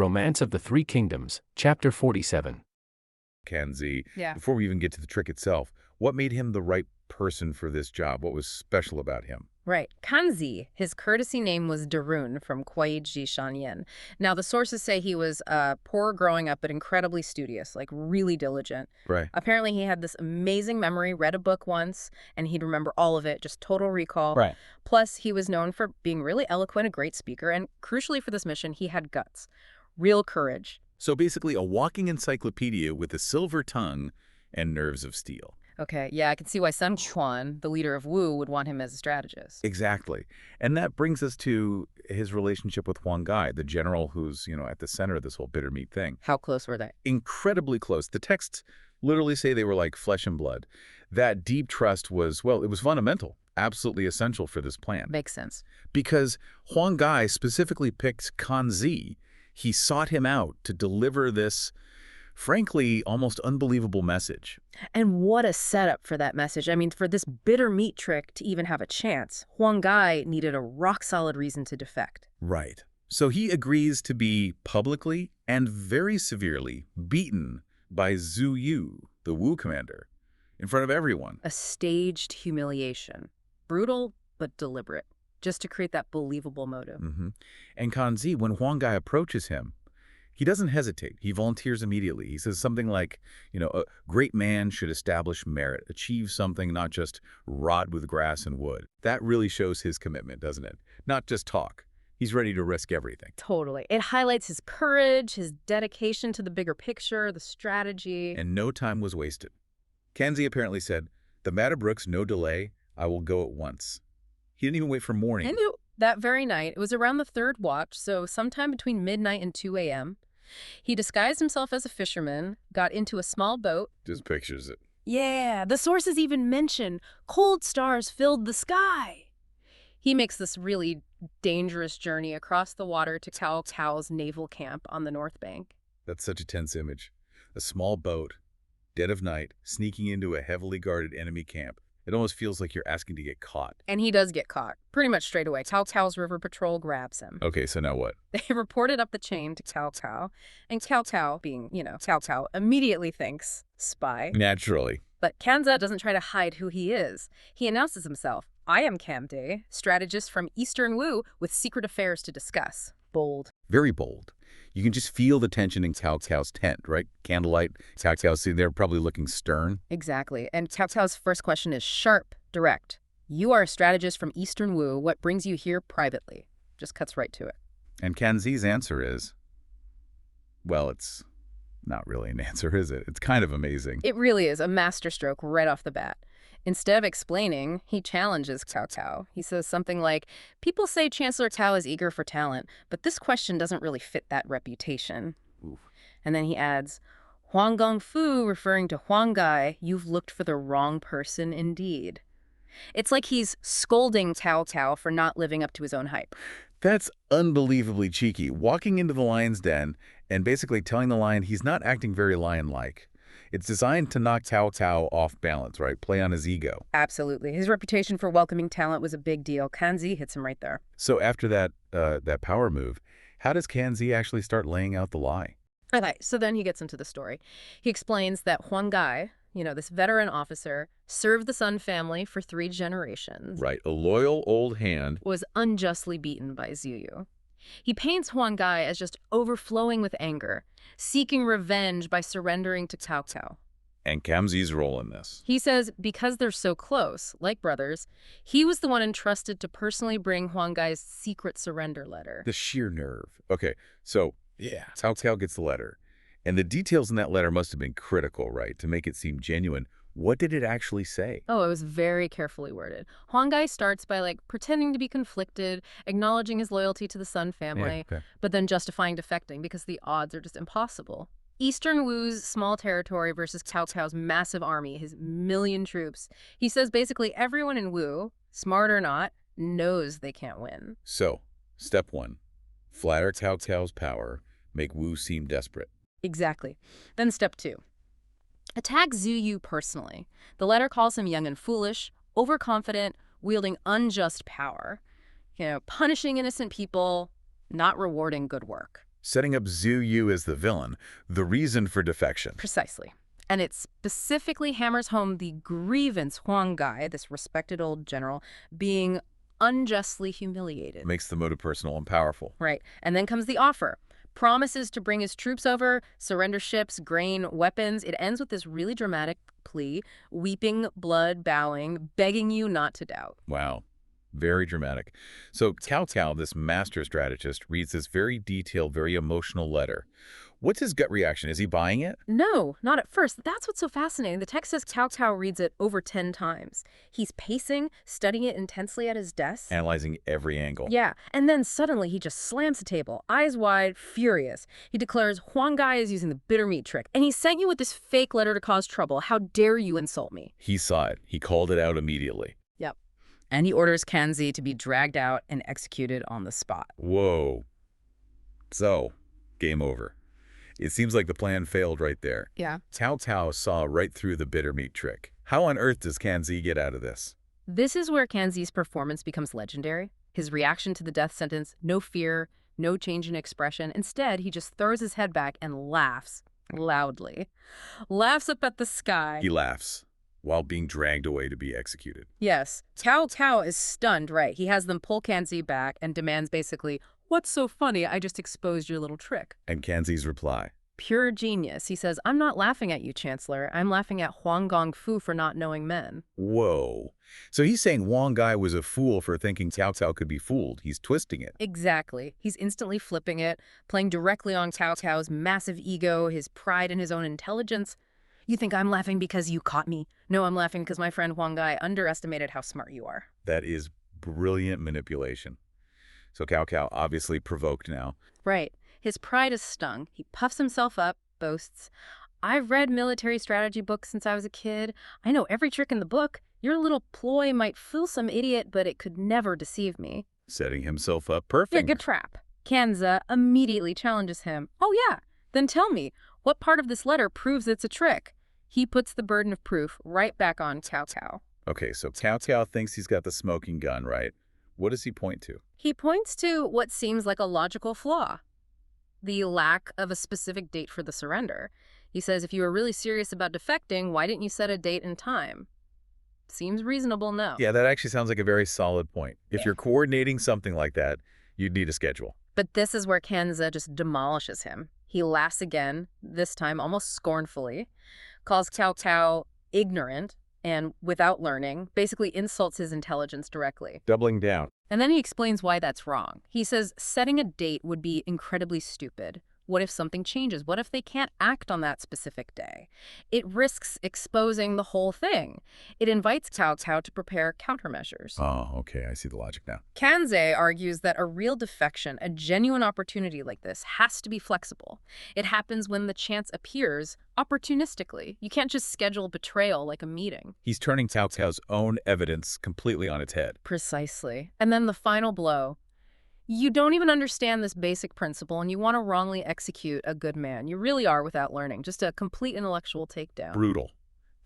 Romance of the Three Kingdoms, Chapter 47. Kanzi, Yeah. before we even get to the trick itself, what made him the right person for this job? What was special about him? Right. Kanzi, his courtesy name was Darun from Kuaiji Shanyan. Now, the sources say he was poor growing up, but incredibly studious, like really diligent. Right. Apparently, he had this amazing memory, read a book once, and he'd remember all of it, just total recall. Right. Plus, he was known for being really eloquent, a great speaker, and crucially for this mission, he had guts, real courage. So basically a walking encyclopedia with a silver tongue and nerves of steel. Okay, yeah, I can see why Sun Quan, the leader of Wu, would want him as a strategist. Exactly. And that brings us to his relationship with Huang Gai, the general who's, at the center of this whole bitter meat thing. How close were they? Incredibly close. The texts literally say they were like flesh and blood. That deep trust was, well, it was fundamental, absolutely essential for this plan. Makes sense. Because Huang Gai specifically picked Kanzi. He sought him out to deliver this, frankly, almost unbelievable message. And what a setup for that message. I mean, for this bitter meat trick to even have a chance, Huang Gai needed a rock-solid reason to defect. Right. So he agrees to be publicly and very severely beaten by Zhu Yu, the Wu commander, in front of everyone. A staged humiliation. Brutal, but deliberate. Just to create that believable motive. And Kanzi, when Huang Gai approaches him, he doesn't hesitate. He volunteers immediately. He says something like, a great man should establish merit, achieve something, not just rot with grass and wood. That really shows his commitment, doesn't it? Not just talk. He's ready to risk everything. Totally. It highlights his courage, his dedication to the bigger picture, the strategy. And no time was wasted. Kanzi apparently said, "The matter brooks no delay. I will go at once." He didn't even wait for morning. And that very night, it was around the third watch, so sometime between midnight and 2 a.m., he disguised himself as a fisherman, got into a small boat. Just pictures it. Yeah, the sources even mention cold stars filled the sky. He makes this really dangerous journey across the water to Cao Cao's naval camp on the north bank. That's such a tense image. A small boat, dead of night, sneaking into a heavily guarded enemy camp. It almost feels like you're asking to get caught. And he does get caught, pretty much straight away. Cao Cao's river patrol grabs him. Okay, so now what? They report it up the chain to Cao Cao, and Cao Cao, being, Cao Cao, immediately thinks, spy. Naturally. But Kanza doesn't try to hide who he is. He announces himself, "I am Kamde, strategist from Eastern Wu with secret affairs to discuss." Bold. Very bold. You can just feel the tension in Cao Cao's tent, right? Candlelight. Cao Cao's sitting there probably looking stern. Exactly. And Cao Cao's first question is sharp, direct. "You are a strategist from Eastern Wu. What brings you here privately?" Just cuts right to it. And Kanzi's answer is, well, it's not really an answer, is it? It's kind of amazing. It really is a masterstroke right off the bat. Instead of explaining, he challenges Cao Cao. He says something like, "People say Chancellor Cao is eager for talent, but this question doesn't really fit that reputation." Oof. And then he adds, "Huang Gongfu, referring to Huang Gai, you've looked for the wrong person indeed." It's like he's scolding Cao Cao for not living up to his own hype. That's unbelievably cheeky. Walking into the lion's den and basically telling the lion he's not acting very lion-like. It's designed to knock Cao Cao off balance, right? Play on his ego. Absolutely. His reputation for welcoming talent was a big deal. Kanzi hits him right there. So after that power move, how does Kanzi actually start laying out the lie? Okay, so then he gets into the story. He explains that Huang Gai, this veteran officer, served the Sun family for 3 generations. Right, a loyal old hand. Was unjustly beaten by Zhu Yu. He paints Huang Gai as just overflowing with anger, seeking revenge by surrendering to Cao Cao. And Kanzi's role in this. He says because they're so close, like brothers, he was the one entrusted to personally bring Huang Gai's secret surrender letter. The sheer nerve. Okay, so yeah, Cao Cao gets the letter. And the details in that letter must have been critical, right, to make it seem genuine. What did it actually say? Oh, it was very carefully worded. Huang Gai starts by, pretending to be conflicted, acknowledging his loyalty to the Sun family, but then justifying defecting because the odds are just impossible. Eastern Wu's small territory versus Cao Cao's massive army, his 1,000,000 troops. He says basically everyone in Wu, smart or not, knows they can't win. So, step 1, flatter Cao Cao's power, make Wu seem desperate. Exactly. Then step 2. Attack Zhu Yu personally. The letter calls him young and foolish, overconfident, wielding unjust power. Punishing innocent people, not rewarding good work. setting up Zhu Yu as the villain, the reason for defection. Precisely. And it specifically hammers home the grievance Huang Gai, this respected old general, being unjustly humiliated. Makes the motive personal and powerful. Right. And then comes the offer. Promises to bring his troops over, surrender ships, grain, weapons. It ends with this really dramatic plea, weeping, blood, bowing, begging you not to doubt. Wow. Very dramatic. So Cao Cao, this master strategist, reads this very detailed, very emotional letter. What's his gut reaction? Is he buying it? No, not at first. That's what's so fascinating. The text says Cao Cao reads it over 10 times. He's pacing, studying it intensely at his desk. Analyzing every angle. Yeah, and then suddenly he just slams the table, eyes wide, furious. He declares Huang Gai is using the bitter meat trick, and he sent you with this fake letter to cause trouble. How dare you insult me? He saw it. He called it out immediately. Yep. And he orders Kanzi to be dragged out and executed on the spot. Whoa. So, game over. It seems like the plan failed right there. Yeah. Cao Cao saw right through the bitter meat trick. How on earth does Kanzi get out of this? This is where Kanzi's performance becomes legendary. His reaction to the death sentence, no fear, no change in expression. Instead, he just throws his head back and laughs loudly. Laughs up at the sky. He laughs while being dragged away to be executed. Yes. Cao Cao is stunned, right? He has them pull Kanzi back and demands basically, "What's so funny? I just exposed your little trick." And Kanzi's reply? Pure genius. He says, "I'm not laughing at you, Chancellor. I'm laughing at Huang Gongfu for not knowing men." Whoa. So he's saying Huang Gai was a fool for thinking Cao Cao could be fooled. He's twisting it. Exactly. He's instantly flipping it, playing directly on Cao Cao's massive ego, his pride in his own intelligence. "You think I'm laughing because you caught me? No, I'm laughing because my friend Huang Gai underestimated how smart you are." That is brilliant manipulation. So Cao Cao obviously provoked now. Right. His pride is stung. He puffs himself up, boasts, "I've read military strategy books since I was a kid. I know every trick in the book. Your little ploy might fool some idiot, but it could never deceive me." Setting himself up perfect. Yeah, good trap. Kanza immediately challenges him. "Oh yeah, then tell me, what part of this letter proves it's a trick?" He puts the burden of proof right back on Cao Cao. Okay, so Cao Cao thinks he's got the smoking gun, right? What does he point to? He points to what seems like a logical flaw. The lack of a specific date for the surrender. He says, if you were really serious about defecting, why didn't you set a date and time? Seems reasonable, no? Yeah, that actually sounds like a very solid point. If Yeah. you're coordinating something like that, you'd need a schedule. But this is where Kanza just demolishes him. He laughs again, this time almost scornfully, calls Cao Cao ignorant and without learning, basically insults his intelligence directly. Doubling down. And then he explains why that's wrong. He says setting a date would be incredibly stupid. What if something changes? What if they can't act on that specific day? It risks exposing the whole thing. It invites Cao Cao to prepare countermeasures. Oh, okay. I see the logic now. Kanze argues that a real defection, a genuine opportunity like this, has to be flexible. It happens when the chance appears opportunistically. You can't just schedule betrayal like a meeting. He's turning Cao Cao's own evidence completely on its head. Precisely. And then the final blow. You don't even understand this basic principle and you want to wrongly execute a good man. You really are without learning. Just a complete intellectual takedown. Brutal.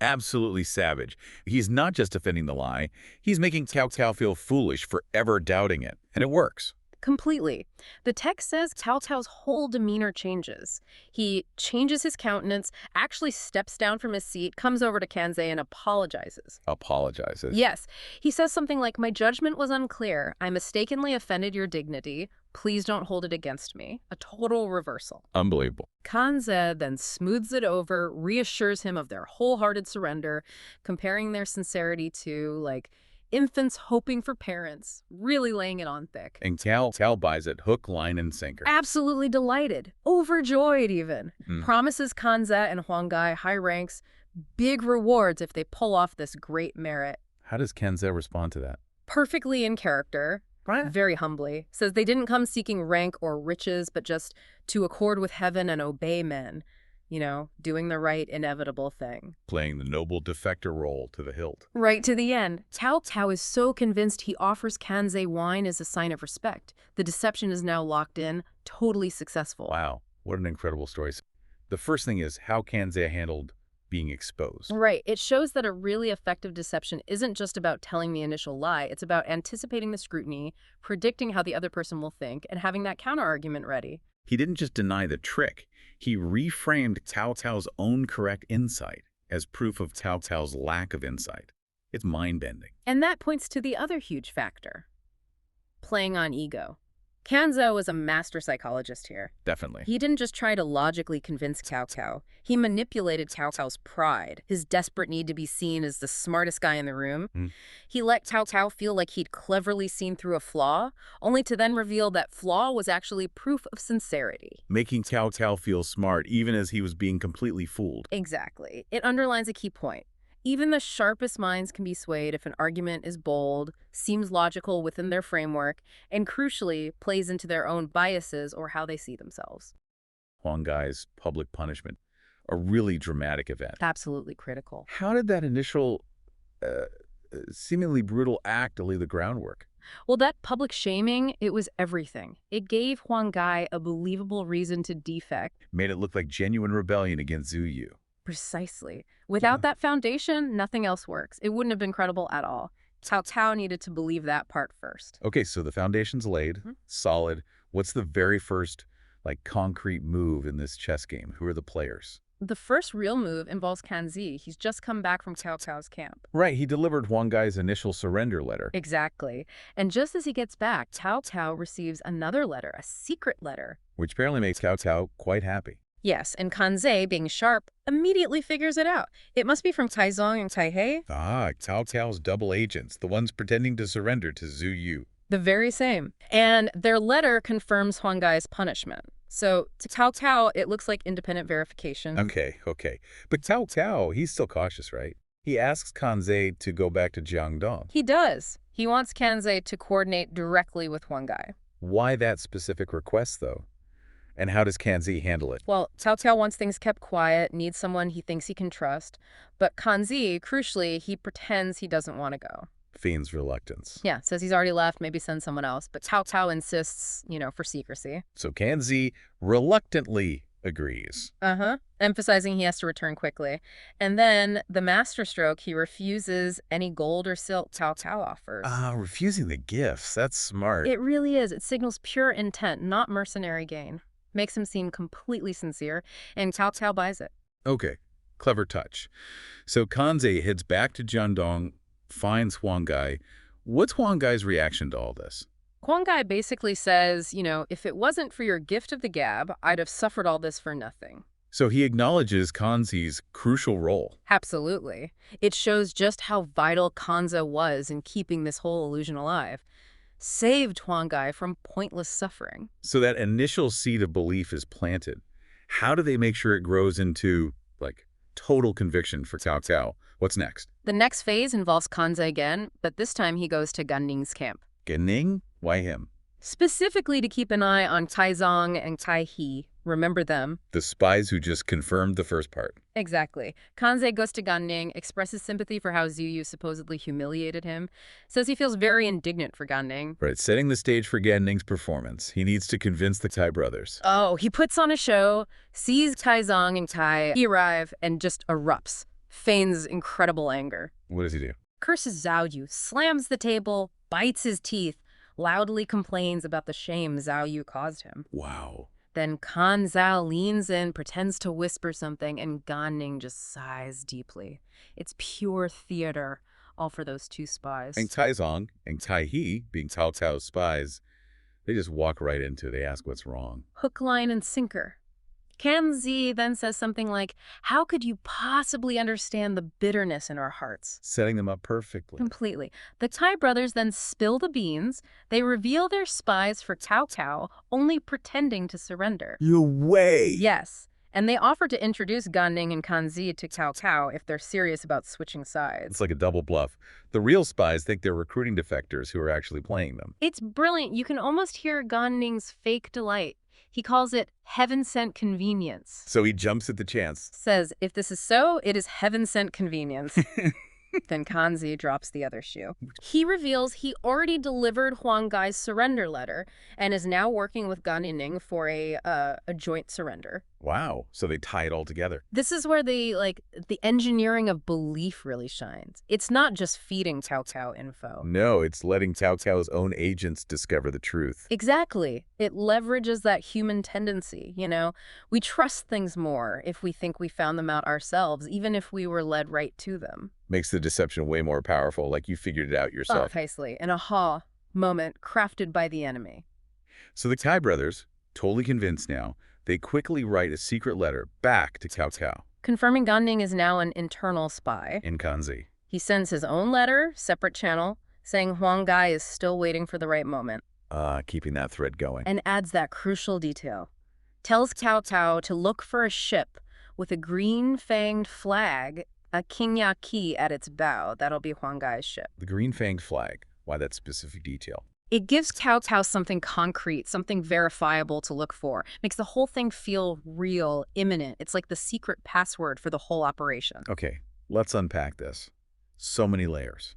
Absolutely savage. He's not just defending the lie. He's making Cao Cao feel foolish for ever doubting it. And it works. Completely. The text says Cao Cao's whole demeanor changes. He changes his countenance, actually steps down from his seat, comes over to Kanze and apologizes. Apologizes. Yes. He says something like, "My judgment was unclear. I mistakenly offended your dignity. Please don't hold it against me." A total reversal. Unbelievable. Kanze then smooths it over, reassures him of their wholehearted surrender, comparing their sincerity to, like, infants hoping for parents, really laying it on thick. And Cao buys it hook, line, and sinker. Absolutely delighted, overjoyed even. Mm. Promises Kanze and Huang Gai high ranks, big rewards if they pull off this great merit. How does Kanze respond to that? Perfectly in character, Right. very humbly, says they didn't come seeking rank or riches, but just to accord with heaven and obey men. You know, doing the right, inevitable thing. Playing the noble defector role to the hilt. Right to the end. Cao Cao is so convinced he offers Kanze wine as a sign of respect. The deception is now locked in, totally successful. Wow, what an incredible story. The first thing is how Kanze handled being exposed. Right. It shows that a really effective deception isn't just about telling the initial lie. It's about anticipating the scrutiny, predicting how the other person will think, and having that counterargument ready. He didn't just deny the trick. He reframed Cao Cao's own correct insight as proof of Cao Cao's lack of insight. It's mind-bending. And that points to the other huge factor: playing on ego. Kanzo was a master psychologist here. Definitely. He didn't just try to logically convince Cao Cao. He manipulated Cao Cao's pride, his desperate need to be seen as the smartest guy in the room. He let Cao Cao feel like he'd cleverly seen through a flaw, only to then reveal that flaw was actually proof of sincerity. Making Cao Cao feel smart even as he was being completely fooled. Exactly. It underlines a key point. Even the sharpest minds can be swayed if an argument is bold, seems logical within their framework, and crucially, plays into their own biases or how they see themselves. Huang Gai's public punishment, a really dramatic event. Absolutely critical. How did that initial, seemingly brutal act lay the groundwork? Well, that public shaming, it was everything. It gave Huang Gai a believable reason to defect. Made it look like genuine rebellion against Zhu Yu. Precisely. Without that foundation, nothing else works. It wouldn't have been credible at all. Cao Cao needed to believe that part first. Okay, so the foundation's laid, solid. What's the very first, concrete move in this chess game? Who are the players? The first real move involves Kanzi. He's just come back from Cao Cao's camp. Right, he delivered Huang Gai's initial surrender letter. Exactly. And just as he gets back, Cao Cao receives another letter, a secret letter. Which apparently makes Cao Cao quite happy. Yes, and Kanze, being sharp, immediately figures it out. It must be from Taizong and Taihe. Ah, Cao Cao's double agents, the ones pretending to surrender to Zhu Yu. The very same. And their letter confirms Huang Gai's punishment. So to Cao Cao, it looks like independent verification. Okay. But Cao Cao, he's still cautious, right? He asks Kanze to go back to Jiangdong. He does. He wants Kanze to coordinate directly with Huang Gai. Why that specific request, though? And how does Kanzi handle it? Well, Cao Cao wants things kept quiet, needs someone he thinks he can trust. But Kanzi, crucially, he pretends he doesn't want to go. Feigns reluctance. Yeah, says he's already left, maybe send someone else. But Cao Cao insists, for secrecy. So Kanzi reluctantly agrees. Emphasizing he has to return quickly. And then, the masterstroke, he refuses any gold or silk Cao Cao offers. Refusing the gifts. That's smart. It really is. It signals pure intent, not mercenary gain. Makes him seem completely sincere, and Cao Cao buys it. Okay, clever touch. So Kanze heads back to Jiangdong, finds Huang Gai. What's Huang Gai's reaction to all this? Huang Gai basically says, if it wasn't for your gift of the gab, I'd have suffered all this for nothing. So he acknowledges Kanzi's crucial role. Absolutely. It shows just how vital Kanza was in keeping this whole illusion alive. Saved Huang Gai from pointless suffering. So that initial seed of belief is planted. How do they make sure it grows into, total conviction for Cao Cao? What's next? The next phase involves Kanza again, but this time he goes to Gan Ning's camp. Gan Ning? Why him? Specifically to keep an eye on Taizong and Taihe. Remember them? The spies who just confirmed the first part. Exactly. Kanze goes to Gan Ning, expresses sympathy for how Zhu Yu supposedly humiliated him, says he feels very indignant for Gan Ning. Right, setting the stage for Gan Ning's performance. He needs to convince the Tai brothers. Oh, he puts on a show, sees Taizong and Tai arrive, and just erupts. Feigns incredible anger. What does he do? Curses Zhao Yu, slams the table, bites his teeth, loudly complains about the shame Zhao Yu caused him. Wow. Then Kan Zhao leans in, pretends to whisper something, and Gan Ning just sighs deeply. It's pure theater, all for those two spies. And Taizong and Taihe, being Cao Cao's spies, they just walk right into it. They ask what's wrong. Hook, line, and sinker. Kanzi then says something like, how could you possibly understand the bitterness in our hearts? Setting them up perfectly. Completely. The Tai brothers then spill the beans. They reveal their spies for Cao Cao, only pretending to surrender. You way! Yes. And they offer to introduce Gan Ning and Kanzi to Cao Cao if they're serious about switching sides. It's like a double bluff. The real spies think they're recruiting defectors who are actually playing them. It's brilliant. You can almost hear Gan Ning's fake delight. He calls it heaven-sent convenience. So he jumps at the chance. Says, if this is so, it is heaven-sent convenience. Then Kanzi drops the other shoe. He reveals he already delivered Huang Gai's surrender letter and is now working with Gan Yining for a joint surrender. Wow. So they tie it all together. This is where the engineering of belief really shines. It's not just feeding Cao Cao info. No, it's letting Cao Cao's own agents discover the truth. Exactly. It leverages that human tendency, you know? We trust things more if we think we found them out ourselves, even if we were led right to them. Makes the deception way more powerful, like you figured it out yourself. Precisely. An aha moment crafted by the enemy. So the Tai brothers, totally convinced now, they quickly write a secret letter back to Cao Cao. Confirming Gan Ning is now an internal spy. In Kanzi. He sends his own letter, separate channel, saying Huang Gai is still waiting for the right moment. Keeping that thread going. And adds that crucial detail. Tells Cao Cao to look for a ship with a green-fanged flag, a Qingya key at its bow. That'll be Huang Gai's ship. The green-fanged flag. Why that specific detail? It gives Cao Cao something concrete, something verifiable to look for. Makes the whole thing feel real, imminent. It's like the secret password for the whole operation. Okay, let's unpack this. So many layers.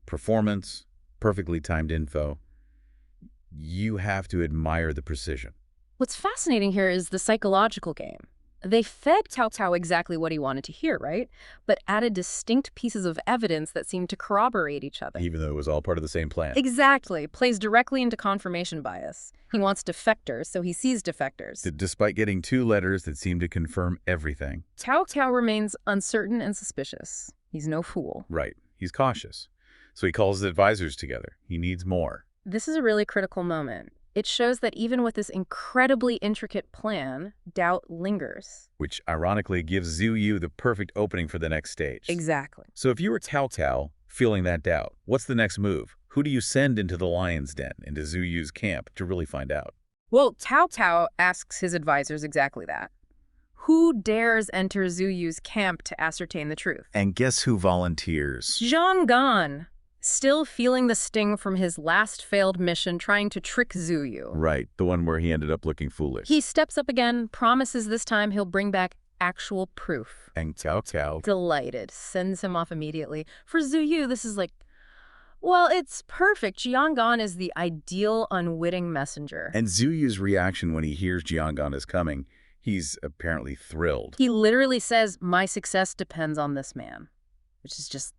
Performance, perfectly timed info. You have to admire the precision. What's fascinating here is the psychological game. They fed Cao Cao exactly what he wanted to hear, right? But added distinct pieces of evidence that seemed to corroborate each other. Even though it was all part of the same plan. Exactly. Plays directly into confirmation bias. He wants defectors, so he sees defectors. Despite getting 2 letters that seem to confirm everything. Cao Cao remains uncertain and suspicious. He's no fool. Right. He's cautious. So he calls his advisors together. He needs more. This is a really critical moment. It shows that even with this incredibly intricate plan, doubt lingers. Which ironically gives Zhu Yu the perfect opening for the next stage. Exactly. So if you were Cao Cao, feeling that doubt, what's the next move? Who do you send into the lion's den, into Zhu Yu's camp, to really find out? Well, Cao Cao asks his advisors exactly that. Who dares enter Zhu Yu's camp to ascertain the truth? And guess who volunteers? Zhang Gan. Still feeling the sting from his last failed mission trying to trick Zhu Yu. Right, the one where he ended up looking foolish. He steps up again, promises this time he'll bring back actual proof. And Cao Cao, delighted, sends him off immediately. For Zhu Yu, this is like, well, it's perfect. Jiangan is the ideal unwitting messenger. And Zhu Yu's reaction when he hears Jiangan is coming, he's apparently thrilled. He literally says, my success depends on this man, which is just,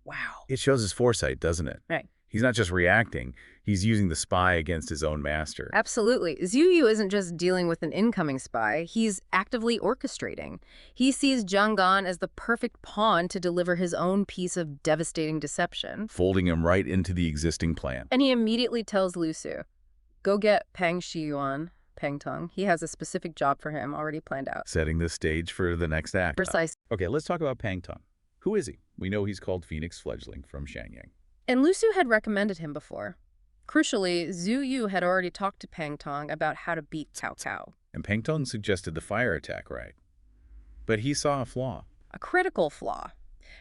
wow. It shows his foresight, doesn't it? Right. He's not just reacting, he's using the spy against his own master. Absolutely. Zhu Yu isn't just dealing with an incoming spy, he's actively orchestrating. He sees Jiang Gan as the perfect pawn to deliver his own piece of devastating deception. Folding him right into the existing plan. And he immediately tells Lu Su, go get Peng Shiyuan, Peng Tong. He has a specific job for him already planned out. Setting the stage for the next act. Precise. Okay, let's talk about Peng Tong. Who is he? We know he's called Phoenix Fledgling from Shangyang. And Lu Su had recommended him before. Crucially, Zhu Yu had already talked to Peng Tong about how to beat Cao Cao. And Peng Tong suggested the fire attack, right? But he saw a flaw. A critical flaw.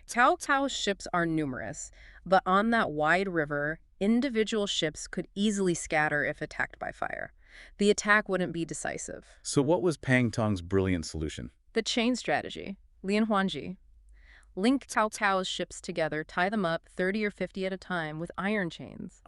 Cao Cao's ships are numerous, but on that wide river, individual ships could easily scatter if attacked by fire. The attack wouldn't be decisive. So what was Peng Tong's brilliant solution? The chain strategy. Lian Huanji. Link Cao Cao's ships together, tie them up 30 or 50 at a time with iron chains.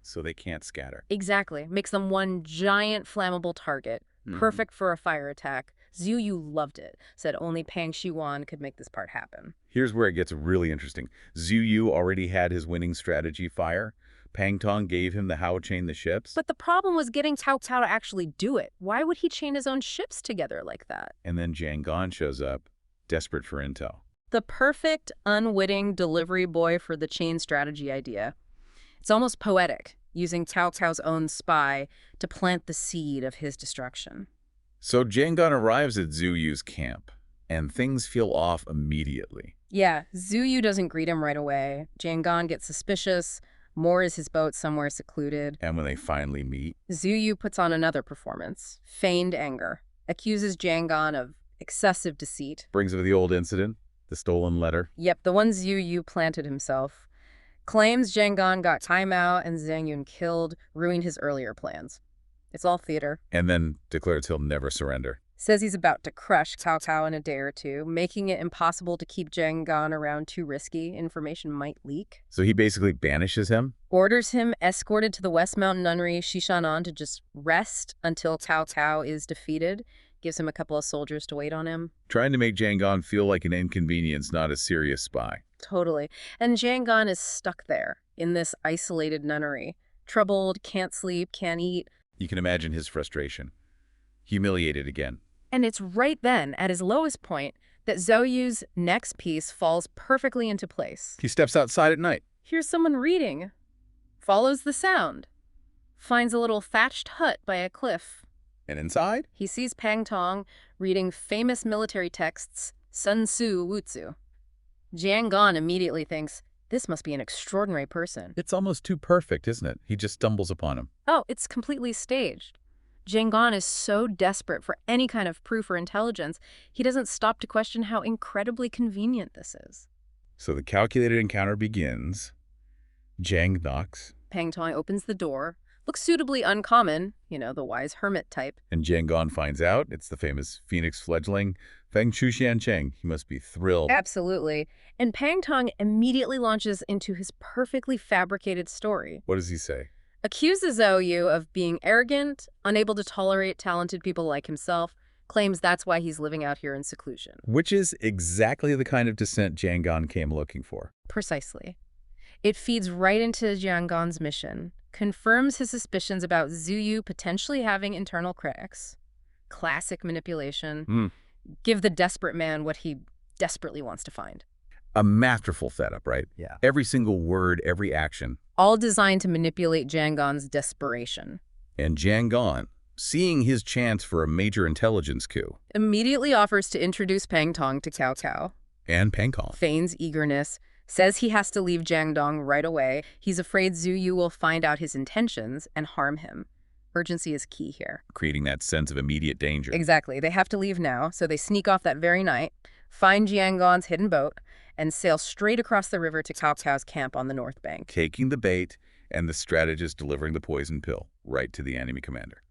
So they can't scatter. Exactly. Makes them one giant flammable target. Perfect for a fire attack. Zhu Yu loved it. Said only Pang Shiyuan could make this part happen. Here's where it gets really interesting. Zhu Yu already had his winning strategy, fire. Peng Tong gave him the how chain the ships. But the problem was getting Cao Cao to actually do it. Why would he chain his own ships together like that? And then Jiang Gan shows up, desperate for intel. The perfect, unwitting delivery boy for the chain strategy idea. It's almost poetic, using Cao Cao's own spy to plant the seed of his destruction. So Jiang Gan arrives at Zhu Yu's camp, and things feel off immediately. Yeah, Zhu Yu doesn't greet him right away. Jiang Gan gets suspicious, moors his boat somewhere secluded. And when they finally meet, Zhu Yu puts on another performance, feigned anger, accuses Jiang Gan of excessive deceit. Brings up the old incident, the stolen letter. Yep, the one Zhu Yu planted himself. Claims Jiang Gan got time out and Zhang Yun killed, ruined his earlier plans. It's all theater. And then declares he'll never surrender. Says he's about to crush Cao Cao in a day or two, making it impossible to keep Jiang Gan around, too risky. Information might leak. So he basically banishes him? Orders him escorted to the West Mountain Nunnery Shishanan to just rest until Cao Cao is defeated. Gives him a couple of soldiers to wait on him. Trying to make Jiang Gan feel like an inconvenience, not a serious spy. Totally. And Jiang Gan is stuck there in this isolated nunnery. Troubled, can't sleep, can't eat. You can imagine his frustration. Humiliated again. And it's right then, at his lowest point, that Zhou Yu's next piece falls perfectly into place. He steps outside at night. Hears someone reading. Follows the sound. Finds a little thatched hut by a cliff. And inside? He sees Pang Tong reading famous military texts, Sun Tzu Wutzu. Jiang Gan immediately thinks, this must be an extraordinary person. It's almost too perfect, isn't it? He just stumbles upon him. Oh, it's completely staged. Jiang Gan is so desperate for any kind of proof or intelligence, he doesn't stop to question how incredibly convenient this is. So the calculated encounter begins. Jiang knocks. Pang Tong opens the door. Looks suitably uncommon, the wise hermit type. And Jiang Gan finds out it's the famous phoenix fledgling, Feng Chuxian Cheng. He must be thrilled. Absolutely. And Pang Tong immediately launches into his perfectly fabricated story. What does he say? Accuses Zhou Yu of being arrogant, unable to tolerate talented people like himself, claims that's why he's living out here in seclusion. Which is exactly the kind of dissent Jiang Gan came looking for. Precisely. It feeds right into Jiang Gan's mission, confirms his suspicions about Zhou Yu potentially having internal critics. Classic manipulation. Give the desperate man what he desperately wants to find. A masterful setup, right? Yeah. Every single word, every action. All designed to manipulate Jiang Gan's desperation. And Jiang Gan, seeing his chance for a major intelligence coup. Immediately offers to introduce Pang Tong to Cao Cao. And Pang Tong. Feigns eagerness. Says he has to leave Jiangdong right away. He's afraid Zhou Yu will find out his intentions and harm him. Urgency is key here. Creating that sense of immediate danger. Exactly. They have to leave now, so they sneak off that very night, find Jiang Gan's hidden boat, and sail straight across the river to Cao Cao's camp on the north bank. Taking the bait and the strategist delivering the poison pill right to the enemy commander.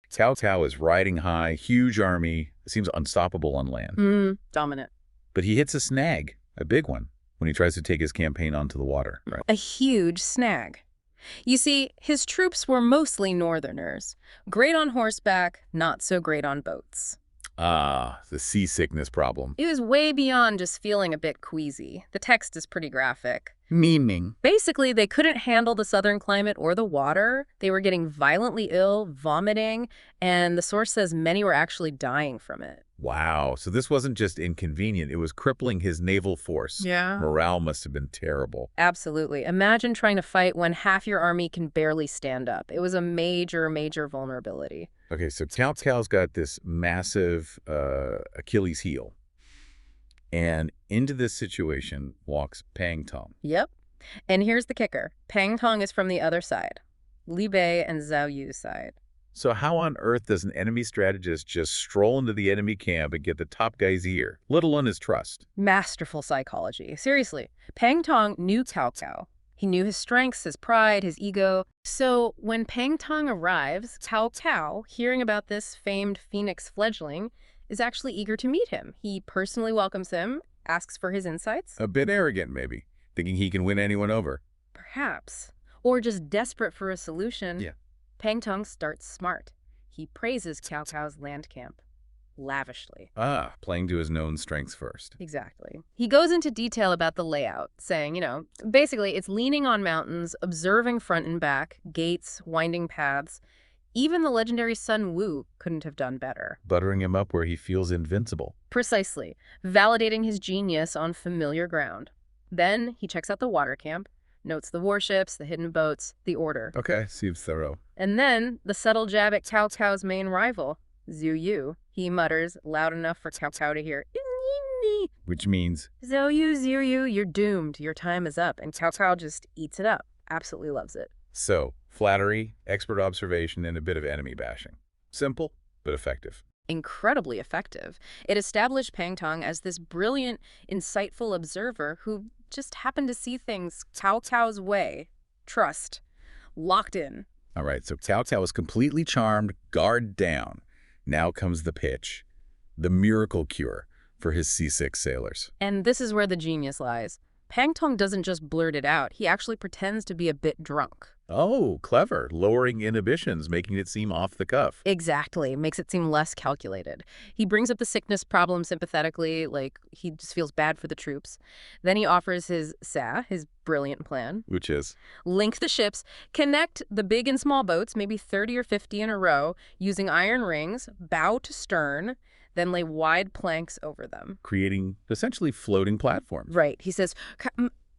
Cao Cao is riding high, huge army, seems unstoppable on land. Dominant. But he hits a snag, a big one, when he tries to take his campaign onto the water. Right? A huge snag. You see, his troops were mostly northerners. Great on horseback, not so great on boats. Ah, the seasickness problem. It was way beyond just feeling a bit queasy. The text is pretty graphic. Meaning? Basically, they couldn't handle the southern climate or the water. They were getting violently ill, vomiting, and the source says many were actually dying from it. Wow, so this wasn't just inconvenient, it was crippling his naval force. Yeah. Morale must have been terrible. Absolutely. Imagine trying to fight when half your army can barely stand up. It was a major, major vulnerability. Okay, so Cao Cao's got this massive Achilles heel. And into this situation walks Pang Tong. Yep. And here's the kicker. Pang Tong is from the other side. Li Bei and Zhou Yu's side. So how on earth does an enemy strategist just stroll into the enemy camp and get the top guy's ear, let alone his trust? Masterful psychology. Seriously. Pang Tong knew Cao Cao. He knew his strengths, his pride, his ego. So when Pang Tong arrives, Cao Cao, hearing about this famed phoenix fledgling, is actually eager to meet him. He personally welcomes him, asks for his insights. A bit arrogant, maybe, thinking he can win anyone over. Perhaps. Or just desperate for a solution. Yeah. Pang Tong starts smart. He praises Cao Cao's land camp. Lavishly. Ah, playing to his known strengths first. Exactly. He goes into detail about the layout, saying, basically it's leaning on mountains, observing front and back, gates, winding paths. Even the legendary Sun Wu couldn't have done better. Buttering him up where he feels invincible. Precisely. Validating his genius on familiar ground. Then he checks out the water camp, notes the warships, the hidden boats, the order. Okay, seems thorough. And then the subtle jab at Cao Cao's main rival, Zhou Yu. He mutters loud enough for Cao Cao to hear. Which means? Zhou Yu, you're doomed. Your time is up. And Cao Cao just eats it up. Absolutely loves it. So, flattery, expert observation, and a bit of enemy bashing. Simple, but effective. Incredibly effective. It established Pang Tong as this brilliant, insightful observer who just happened to see things Cao Cao's way. Trust. Locked in. All right, so Cao Cao is completely charmed, guard down. Now comes the pitch. The miracle cure for his seasick sailors. And this is where the genius lies. Pang Tong doesn't just blurt it out. He actually pretends to be a bit drunk. Oh, clever. Lowering inhibitions, making it seem off the cuff. Exactly. Makes it seem less calculated. He brings up the sickness problem sympathetically, like he just feels bad for the troops. Then he offers his brilliant plan. Which is? Link the ships, connect the big and small boats, maybe 30 or 50 in a row, using iron rings, bow to stern, then lay wide planks over them. Creating essentially floating platforms. Right. He says,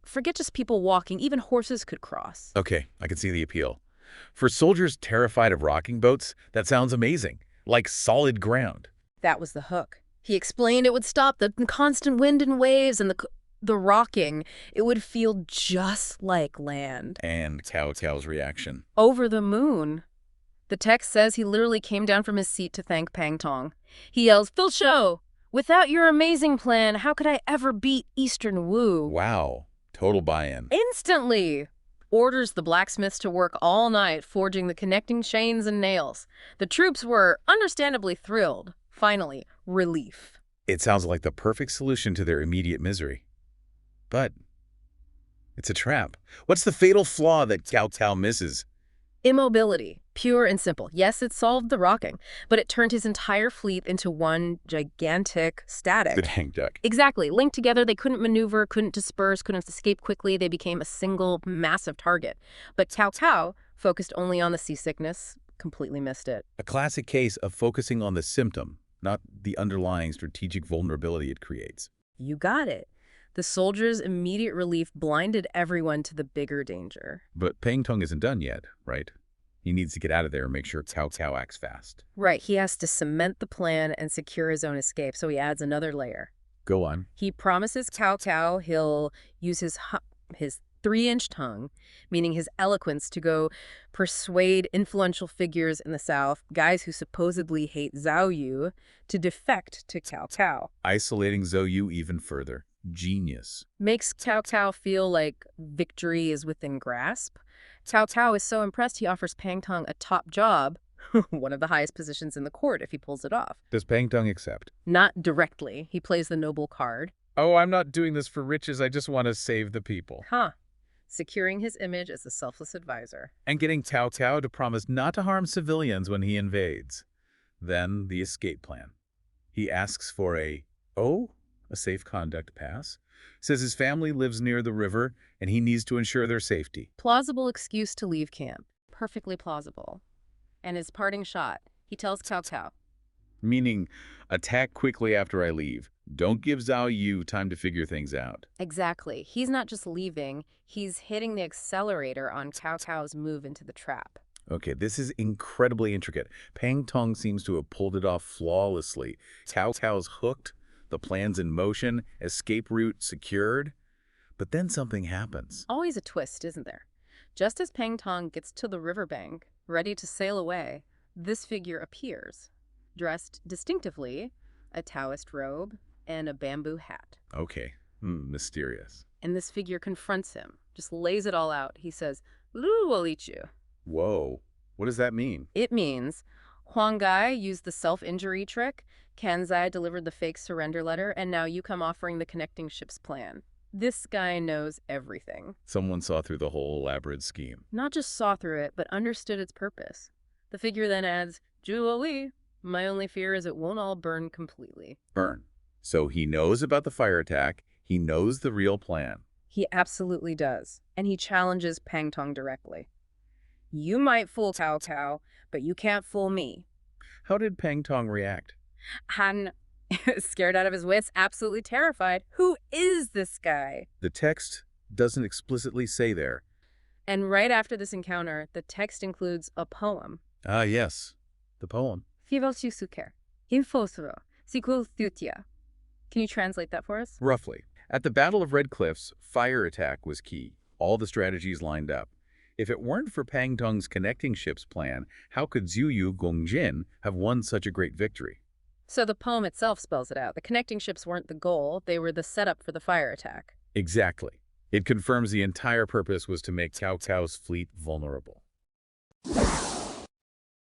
forget just people walking, even horses could cross. Okay, I can see the appeal. For soldiers terrified of rocking boats, that sounds amazing. Like solid ground. That was the hook. He explained it would stop the constant wind and waves and the rocking. It would feel just like land. And Cao Cao's reaction. Over the moon. The text says he literally came down from his seat to thank Pang Tong. He yells, "Phil Shou! Without your amazing plan, how could I ever beat Eastern Wu?" Wow. Total buy-in. Instantly! Orders the blacksmiths to work all night forging the connecting chains and nails. The troops were understandably thrilled. Finally, relief. It sounds like the perfect solution to their immediate misery. But it's a trap. What's the fatal flaw that Cao Cao misses? Immobility. Pure and simple. Yes, it solved the rocking, but it turned his entire fleet into one gigantic static. The hang duck. Exactly. Linked together, they couldn't maneuver, couldn't disperse, couldn't escape quickly. They became a single, massive target. But Cao Cao focused only on the seasickness, completely missed it. A classic case of focusing on the symptom, not the underlying strategic vulnerability it creates. You got it. The soldiers' immediate relief blinded everyone to the bigger danger. But Pang Tong isn't done yet, right? He needs to get out of there and make sure Cao Cao acts fast. Right. He has to cement the plan and secure his own escape, so he adds another layer. Go on. He promises Cao Cao he'll use his 3-inch tongue, meaning his eloquence, to go persuade influential figures in the South, guys who supposedly hate Zhao Yu, to defect to Cao Cao. Isolating Zhou Yu even further. Genius. Makes Cao Cao feel like victory is within grasp. Cao Cao is so impressed he offers Pang Tong a top job, one of the highest positions in the court if he pulls it off. Does Pang Tong accept? Not directly. He plays the noble card. Oh, I'm not doing this for riches. I just want to save the people. Securing his image as a selfless advisor. And getting Cao Cao to promise not to harm civilians when he invades. Then the escape plan. He asks for a safe conduct pass. Says his family lives near the river and he needs to ensure their safety. Plausible excuse to leave camp. Perfectly plausible. And his parting shot, he tells Cao Cao. Meaning, attack quickly after I leave. Don't give Zhao Yu time to figure things out. Exactly. He's not just leaving, he's hitting the accelerator on Cao Cao's move into the trap. Okay, this is incredibly intricate. Pang Tong seems to have pulled it off flawlessly. Cao Cao's hooked, the plan's in motion, escape route secured. But then something happens. Always a twist, isn't there? Just as Pang Tong gets to the riverbank, ready to sail away, this figure appears, dressed distinctively, a Taoist robe and a bamboo hat. Okay, mysterious. And this figure confronts him, just lays it all out. He says, "Lu will eat you." Whoa, what does that mean? It means Huang Gai used the self-injury trick, Kanzai delivered the fake surrender letter, and now you come offering the connecting ships plan. This guy knows everything. Someone saw through the whole elaborate scheme. Not just saw through it, but understood its purpose. The figure then adds, "Judo, my only fear is it won't all burn completely." Burn. So he knows about the fire attack. He knows the real plan. He absolutely does. And he challenges Pang Tong directly. "You might fool Cao Cao, but you can't fool me." How did Pang Tong react? Han, scared out of his wits, absolutely terrified. Who is this guy? The text doesn't explicitly say there. And right after this encounter, the text includes a poem. Ah, yes. The poem. Can you translate that for us? Roughly. At the Battle of Red Cliffs, fire attack was key. All the strategies lined up. If it weren't for Pang Tong's connecting ships plan, how could Zhu Yu Gongjin have won such a great victory? So the poem itself spells it out. The connecting ships weren't the goal. They were the setup for the fire attack. Exactly. It confirms the entire purpose was to make Cao Cao's fleet vulnerable.